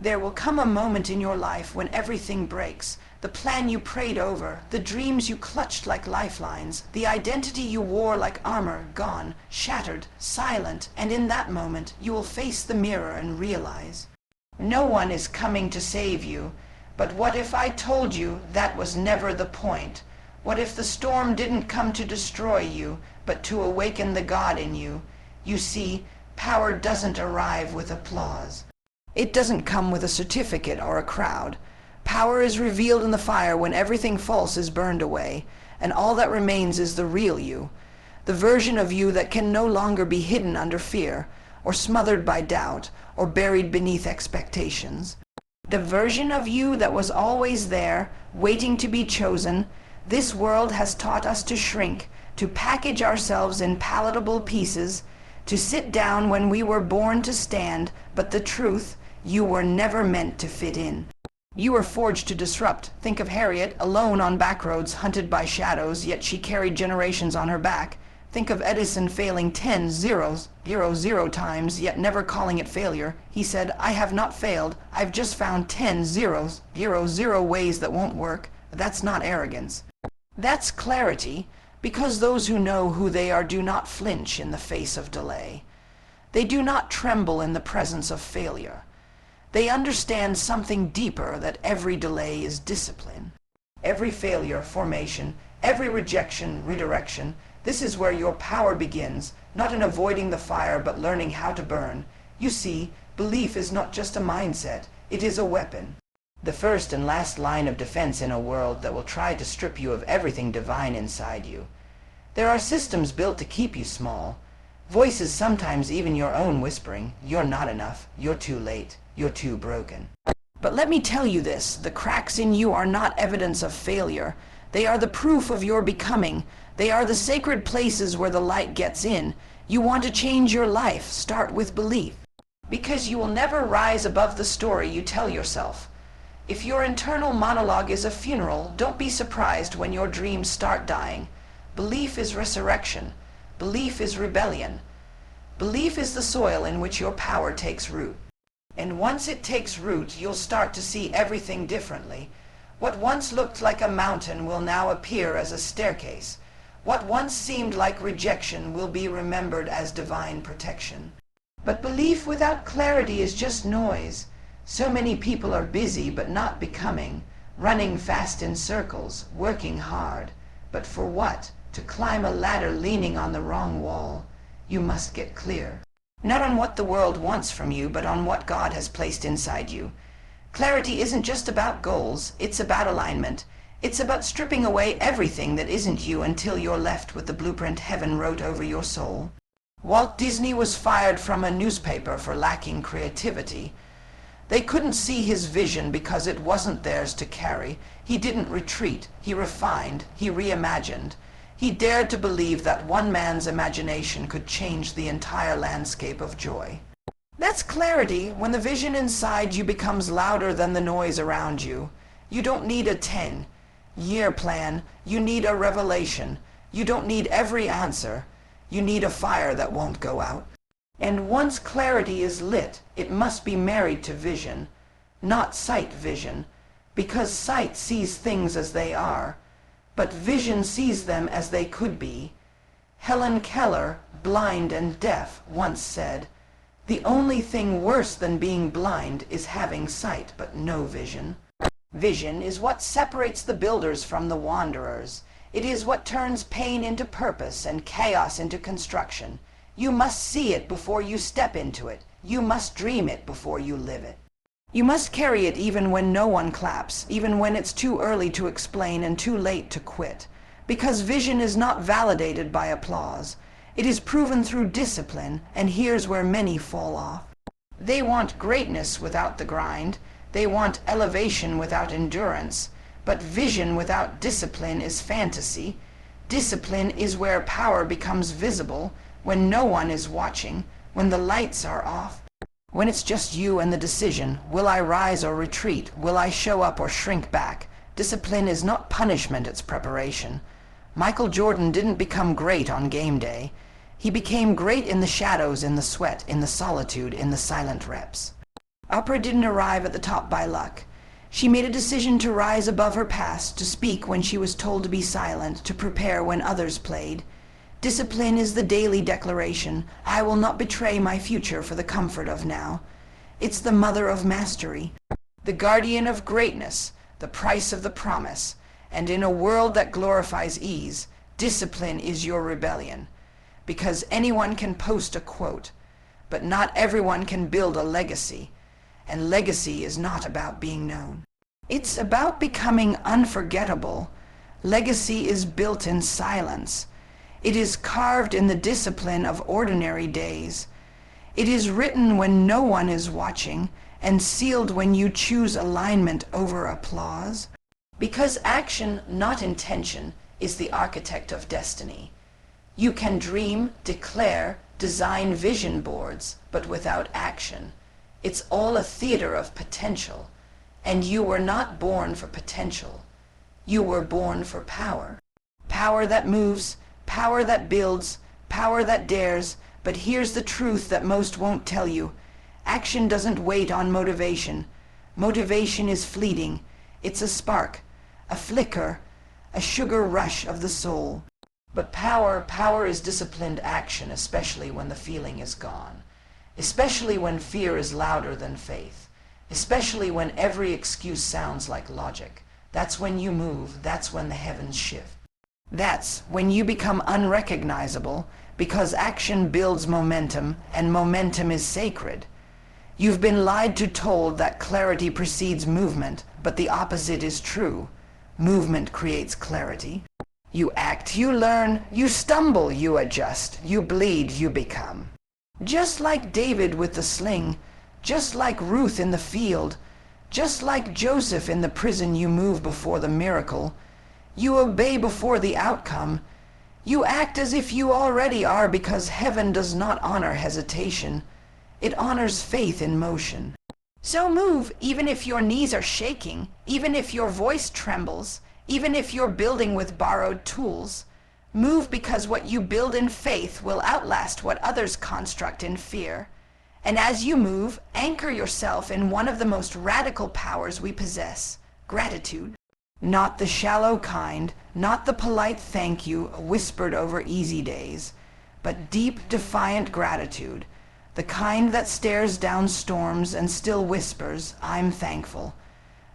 There will come a moment in your life when everything breaks. The plan you prayed over, the dreams you clutched like lifelines, the identity you wore like armor, gone, shattered, silent, and in that moment you will face the mirror and realize, no one is coming to save you. But what if I told you that was never the point? What if the storm didn't come to destroy you, but to awaken the God in you? You see, power doesn't arrive with applause. It doesn't come with a certificate or a crowd. Power is revealed in the fire when everything false is burned away, and all that remains is the real you, the version of you that can no longer be hidden under fear, or smothered by doubt, or buried beneath expectations. The version of you that was always there, waiting to be chosen. This world has taught us to shrink, to package ourselves in palatable pieces, to sit down when we were born to stand, but the truth, you were never meant to fit in. You were forged to disrupt. Think of Harriet, alone on back roads, hunted by shadows, yet she carried generations on her back. Think of Edison failing 10 zeros, 0 times, yet never calling it failure. He said, I have not failed, I've just found 10 zeros, 0 ways that won't work. That's not arrogance. That's clarity, because those who know who they are do not flinch in the face of delay. They do not tremble in the presence of failure. They understand something deeper, that every delay is discipline. Every failure, formation. Every rejection, redirection. This is where your power begins, not in avoiding the fire, but learning how to burn. You see, belief is not just a mindset, it is a weapon. The first and last line of defense in a world that will try to strip you of everything divine inside you. There are systems built to keep you small. Voices, sometimes even your own, whispering, you're not enough, you're too late, you're too broken. But let me tell you this, the cracks in you are not evidence of failure. They are the proof of your becoming. They are the sacred places where the light gets in. You want to change your life, start with belief. Because you will never rise above the story you tell yourself. If your internal monologue is a funeral, don't be surprised when your dreams start dying. Belief is resurrection. Belief is rebellion. Belief is the soil in which your power takes root. And once it takes root, you'll start to see everything differently. What once looked like a mountain will now appear as a staircase. What once seemed like rejection will be remembered as divine protection. But belief without clarity is just noise. So many people are busy but not becoming, running fast in circles, working hard. But for what? To climb a ladder leaning on the wrong wall. You must get clear. Not on what the world wants from you, but on what God has placed inside you. Clarity isn't just about goals, it's about alignment. It's about stripping away everything that isn't you until you're left with the blueprint heaven wrote over your soul. Walt Disney was fired from a newspaper for lacking creativity. They couldn't see his vision because it wasn't theirs to carry. He didn't retreat, he refined, he reimagined. He dared to believe that one man's imagination could change the entire landscape of joy. That's clarity, when the vision inside you becomes louder than the noise around you. You don't need a 10-year plan, you need a revelation. You don't need every answer, you need a fire that won't go out. And once clarity is lit, it must be married to vision, not sight vision, because sight sees things as they are, but vision sees them as they could be. Helen Keller, blind and deaf, once said, "The only thing worse than being blind is having sight but no vision." Vision is what separates the builders from the wanderers. It is what turns pain into purpose and chaos into construction. You must see it before you step into it. You must dream it before you live it. You must carry it even when no one claps, even when it's too early to explain and too late to quit. Because vision is not validated by applause. It is proven through discipline, and here's where many fall off. They want greatness without the grind. They want elevation without endurance. But vision without discipline is fantasy. Discipline is where power becomes visible, when no one is watching, when the lights are off. When it's just you and the decision, will I rise or retreat? Will I show up or shrink back? Discipline is not punishment, it's preparation. Michael Jordan didn't become great on game day. He became great in the shadows, in the sweat, in the solitude, in the silent reps. Opera didn't arrive at the top by luck. She made a decision to rise above her past, to speak when she was told to be silent, to prepare when others played. Discipline is the daily declaration, I will not betray my future for the comfort of now. It's the mother of mastery, the guardian of greatness, the price of the promise. And in a world that glorifies ease, discipline is your rebellion. Because anyone can post a quote, but not everyone can build a legacy. And legacy is not about being known. It's about becoming unforgettable. Legacy is built in silence. It is carved in the discipline of ordinary days. It is written when no one is watching, and sealed when you choose alignment over applause. Because action, not intention, is the architect of destiny. You can dream, declare, design vision boards, but without action. It's all a theater of potential, and you were not born for potential. You were born for power. Power that moves, power that builds, power that dares. But here's the truth that most won't tell you. Action doesn't wait on motivation. Motivation is fleeting. It's a spark, a flicker, a sugar rush of the soul. But power is disciplined action, especially when the feeling is gone. Especially when fear is louder than faith. Especially when every excuse sounds like logic. That's when you move. That's when the heavens shift. That's when you become unrecognizable, because action builds momentum, and momentum is sacred. You've been lied to, told that clarity precedes movement, but the opposite is true. Movement creates clarity. You act, you learn, you stumble, you adjust, you bleed, you become. Just like David with the sling, just like Ruth in the field, just like Joseph in the prison, you move before the miracle. You obey before the outcome. You act as if you already are, because heaven does not honor hesitation. It honors faith in motion. So move, even if your knees are shaking, even if your voice trembles, even if you're building with borrowed tools. Move, because what you build in faith will outlast what others construct in fear. And as you move, anchor yourself in one of the most radical powers we possess, gratitude. Not the shallow kind, not the polite thank you whispered over easy days, but deep, defiant gratitude, the kind that stares down storms and still whispers, I'm thankful.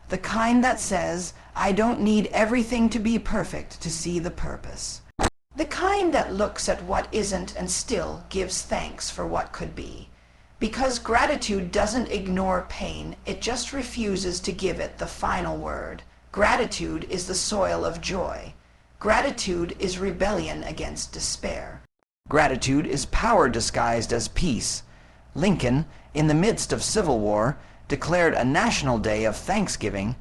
The kind that says, I don't need everything to be perfect to see the purpose. The kind that looks at what isn't and still gives thanks for what could be. Because gratitude doesn't ignore pain, it just refuses to give it the final word. Gratitude is the soil of joy. Gratitude is rebellion against despair. Gratitude is power disguised as peace. Lincoln, in the midst of Civil War, declared a national day of thanksgiving,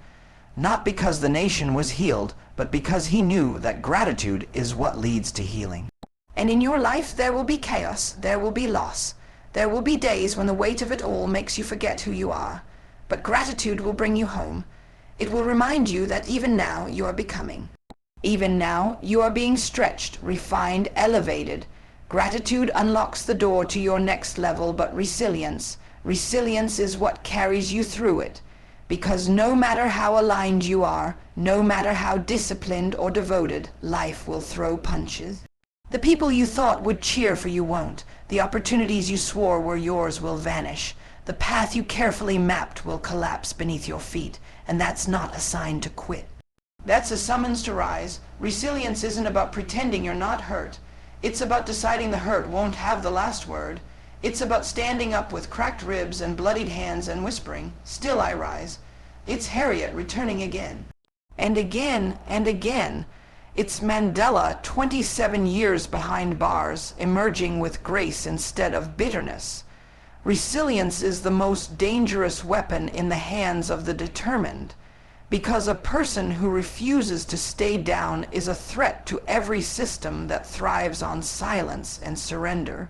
not because the nation was healed, but because he knew that gratitude is what leads to healing. And in your life there will be chaos, there will be loss. There will be days when the weight of it all makes you forget who you are. But gratitude will bring you home. It will remind you that even now you are becoming. Even now you are being stretched, refined, elevated. Gratitude unlocks the door to your next level, but resilience is what carries you through it. Because no matter how aligned you are, no matter how disciplined or devoted, life will throw punches. The people you thought would cheer for you won't. The opportunities you swore were yours will vanish. The path you carefully mapped will collapse beneath your feet, and that's not a sign to quit. That's a summons to rise. Resilience isn't about pretending you're not hurt. It's about deciding the hurt won't have the last word. It's about standing up with cracked ribs and bloodied hands and whispering, still I rise. It's Harriet returning again. And again and again. It's Mandela, 27 years behind bars, emerging with grace instead of bitterness. Resilience is the most dangerous weapon in the hands of the determined, because a person who refuses to stay down is a threat to every system that thrives on silence and surrender.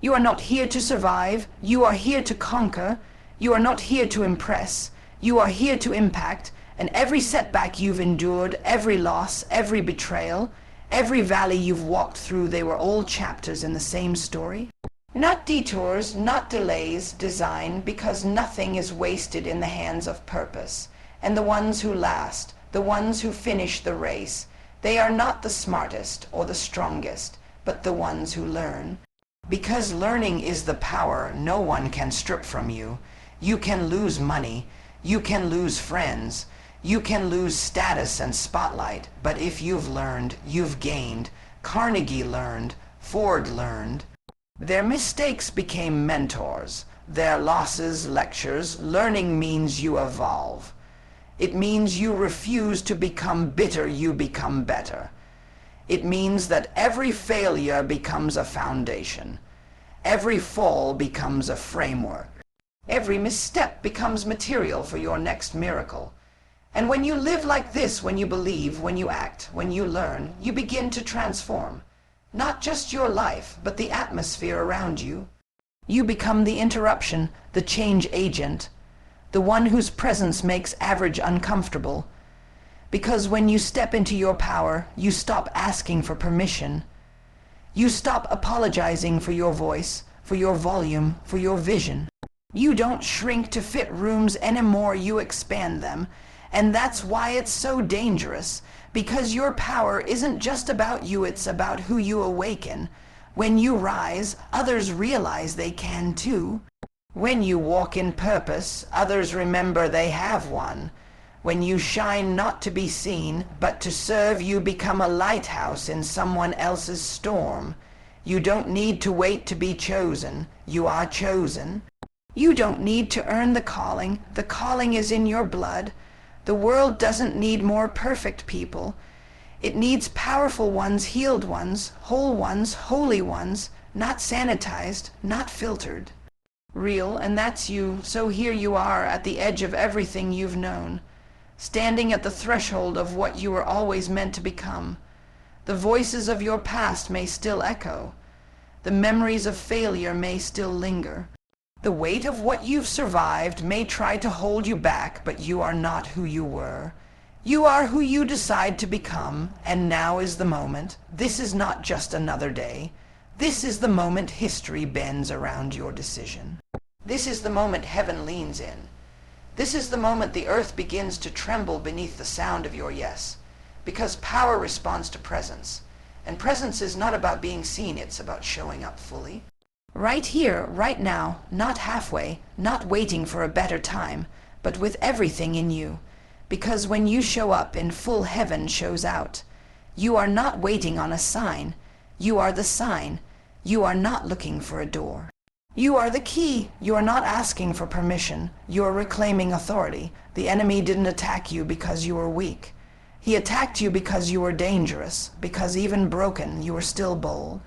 You are not here to survive, you are here to conquer. You are not here to impress, you are here to impact. And every setback you've endured, every loss, every betrayal, every valley you've walked through, they were all chapters in the same story. Not detours, not delays, design, because nothing is wasted in the hands of purpose. And the ones who last, the ones who finish the race, they are not the smartest or the strongest, but the ones who learn. Because learning is the power no one can strip from you. You can lose money, you can lose friends, you can lose status and spotlight, but if you've learned, you've gained. Carnegie learned, Ford learned. Their mistakes became mentors, their losses lectures. Learning means you evolve. It means you refuse to become bitter, you become better. It means that every failure becomes a foundation. Every fall becomes a framework. Every misstep becomes material for your next miracle. And when you live like this, when you believe, when you act, when you learn, you begin to transform. Not just your life, but the atmosphere around you. You become the interruption, the change agent, the one whose presence makes average uncomfortable. Because when you step into your power, you stop asking for permission. You stop apologizing for your voice, for your volume, for your vision. You don't shrink to fit rooms anymore, you expand them. And that's why it's so dangerous, because your power isn't just about you, it's about who you awaken. When you rise, others realize they can too. When you walk in purpose, others remember they have one. When you shine not to be seen, but to serve, you become a lighthouse in someone else's storm. You don't need to wait to be chosen. You are chosen. You don't need to earn the calling. The calling is in your blood. The world doesn't need more perfect people. It needs powerful ones, healed ones, whole ones, holy ones, not sanitized, not filtered. Real, and that's you. So here you are at the edge of everything you've known, standing at the threshold of what you were always meant to become. The voices of your past may still echo. The memories of failure may still linger. The weight of what you've survived may try to hold you back, but you are not who you were. You are who you decide to become, and now is the moment. This is not just another day. This is the moment history bends around your decision. This is the moment heaven leans in. This is the moment the earth begins to tremble beneath the sound of your yes. Because power responds to presence. And presence is not about being seen, it's about showing up fully. Right here, right now, not halfway, not waiting for a better time, but with everything in you. Because when you show up in full, heaven shows out. You are not waiting on a sign. You are the sign. You are not looking for a door. You are the key. You are not asking for permission. You are reclaiming authority. The enemy didn't attack you because you were weak. He attacked you because you were dangerous, because even broken, you were still bold.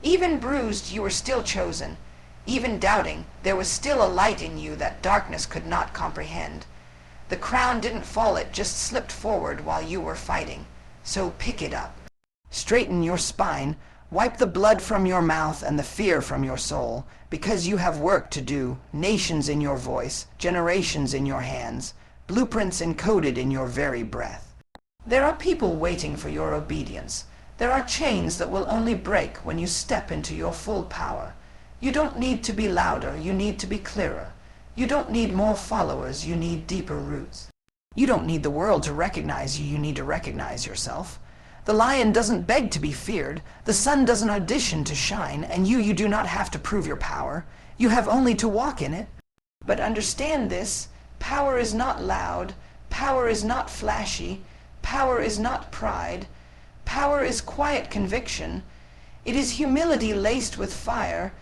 Even bruised, you were still chosen. Even doubting, there was still a light in you that darkness could not comprehend. The crown didn't fall, it just slipped forward while you were fighting. So pick it up. Straighten your spine, wipe the blood from your mouth and the fear from your soul, because you have work to do, nations in your voice, generations in your hands, blueprints encoded in your very breath. There are people waiting for your obedience. There are chains that will only break when you step into your full power. You don't need to be louder, you need to be clearer. You don't need more followers, you need deeper roots. You don't need the world to recognize you, you need to recognize yourself. The lion doesn't beg to be feared, the sun doesn't audition to shine, and you do not have to prove your power. You have only to walk in it. But understand this, power is not loud, power is not flashy, power is not pride. Power is quiet conviction. It is humility laced with fire.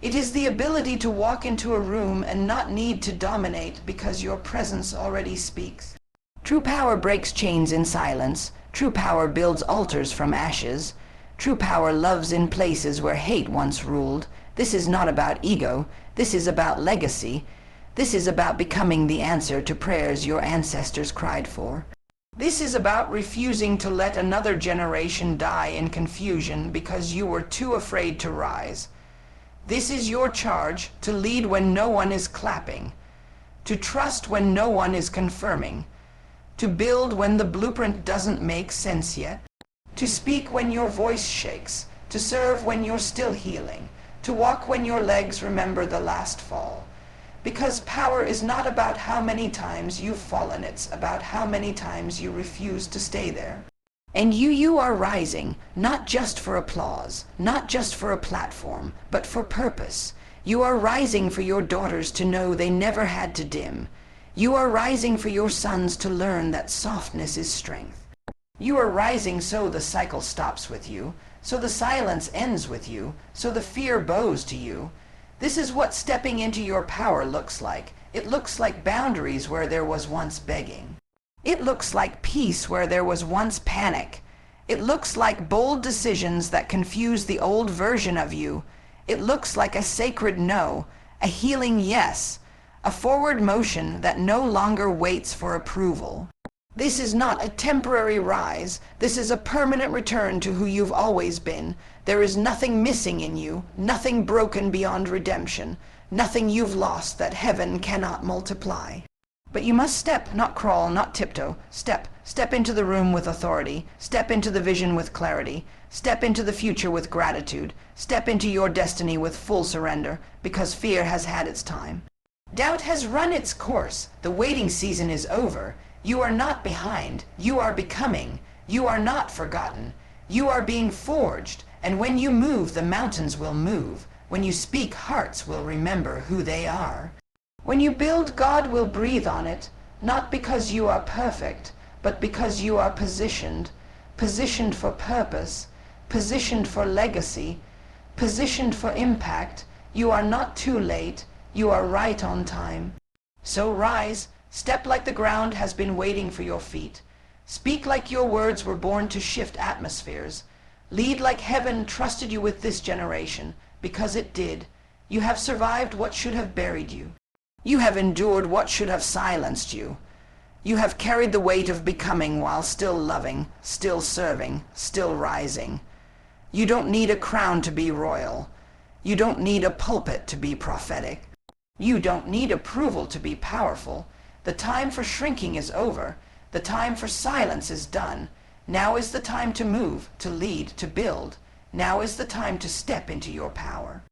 It is the ability to walk into a room and not need to dominate because your presence already speaks. True power breaks chains in silence. True power builds altars from ashes. True power loves in places where hate once ruled. This is not about ego. This is about legacy. This is about becoming the answer to prayers your ancestors cried for. This is about refusing to let another generation die in confusion because you were too afraid to rise. This is your charge, to lead when no one is clapping, to trust when no one is confirming, to build when the blueprint doesn't make sense yet, to speak when your voice shakes, to serve when you're still healing, to walk when your legs remember the last fall. Because power is not about how many times you've fallen, it's about how many times you refuse to stay there. And you are rising, not just for applause, not just for a platform, but for purpose. You are rising for your daughters to know they never had to dim. You are rising for your sons to learn that softness is strength. You are rising so the cycle stops with you, so the silence ends with you, so the fear bows to you. This is what stepping into your power looks like. It looks like boundaries where there was once begging. It looks like peace where there was once panic. It looks like bold decisions that confuse the old version of you. It looks like a sacred no, a healing yes, a forward motion that no longer waits for approval. This is not a temporary rise. This is a permanent return to who you've always been. There is nothing missing in you, nothing broken beyond redemption, nothing you've lost that heaven cannot multiply. But you must step, not crawl, not tiptoe. Step. Step into the room with authority. Step into the vision with clarity. Step into the future with gratitude. Step into your destiny with full surrender, because fear has had its time. Doubt has run its course. The waiting season is over. You are not behind. You are becoming. You are not forgotten. You are being forged. And when you move, the mountains will move. When you speak, hearts will remember who they are. When you build, God will breathe on it, not because you are perfect, but because you are positioned. Positioned for purpose, positioned for legacy, positioned for impact. You are not too late. You are right on time. So rise. Step like the ground has been waiting for your feet. Speak like your words were born to shift atmospheres. Lead like heaven trusted you with this generation, because it did. You have survived what should have buried you. You have endured what should have silenced you. You have carried the weight of becoming while still loving, still serving, still rising. You don't need a crown to be royal. You don't need a pulpit to be prophetic. You don't need approval to be powerful. The time for shrinking is over. The time for silence is done. Now is the time to move, to lead, to build. Now is the time to step into your power.